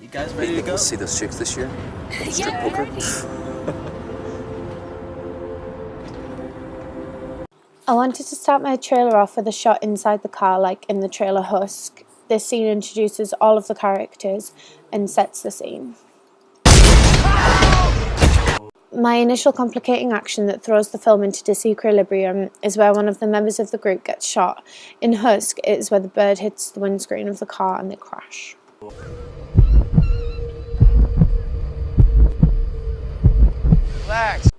You guys ready to go? We'll see those chicks this year? Strip Yeah, poker? I wanted to start my trailer off with a shot inside the car, like in the trailer Husk. This scene introduces all of the characters and sets the scene. My initial complicating action that throws the film into disequilibrium is where one of the members of the group gets shot. In Husk, it is where the bird hits the windscreen of the car and they crash. Relax.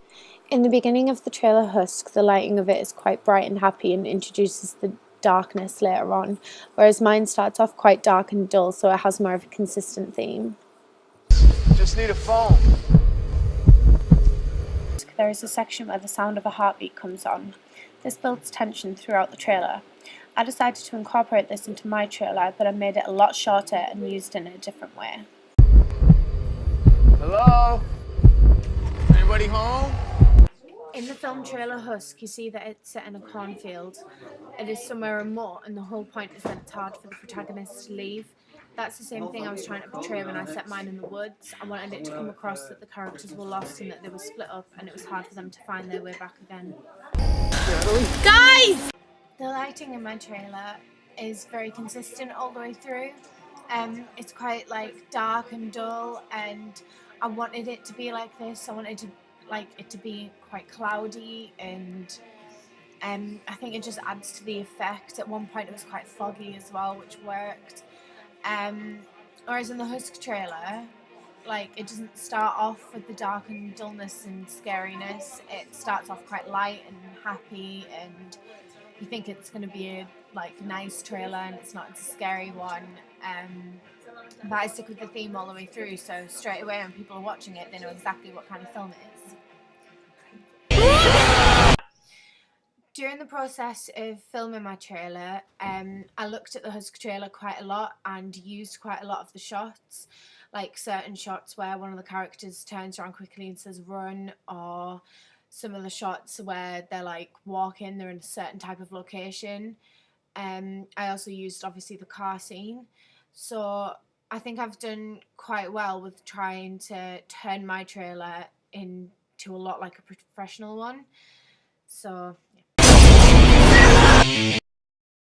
In the beginning of the trailer Husk, the lighting of it is quite bright and happy and introduces the darkness later on, whereas mine starts off quite dark and dull, so it has more of a consistent theme. Just need a phone. There is a section where the sound of a heartbeat comes on. This builds tension throughout the trailer. I decided to incorporate this into my trailer, but I made it a lot shorter and used it in a different way. Hello? Anybody home? In the film trailer Husk, you see that it's set in a cornfield. It is somewhere remote, and the whole point is that it's hard for the protagonist to leave. That's the same thing I was trying to portray when I set mine in the woods. I wanted it to come across that the characters were lost and that they were split up, and it was hard for them to find their way back again. Guys! The lighting in my trailer is very consistent all the way through. It's quite like dark and dull, and I wanted it to be like this. I wanted it to be quite cloudy, and I think it just adds to the effect. At one point it was quite foggy as well, which worked. Whereas in the Husk trailer, like, it doesn't start off with the dark and dullness and scariness. It starts off quite light and happy, and you think it's going to be a nice trailer, and it's not. It's a scary one. But I stick with the theme all the way through, so straight away when people are watching it, they know exactly what kind of film it is. During the process of filming my trailer, I looked at the Husk trailer quite a lot and used quite a lot of the shots, like certain shots where one of the characters turns around quickly and says run, or some of the shots where they're like walking, they're in a certain type of location. I also used obviously the car scene, so I think I've done quite well with trying to turn my trailer into a lot like a professional one. So yeah.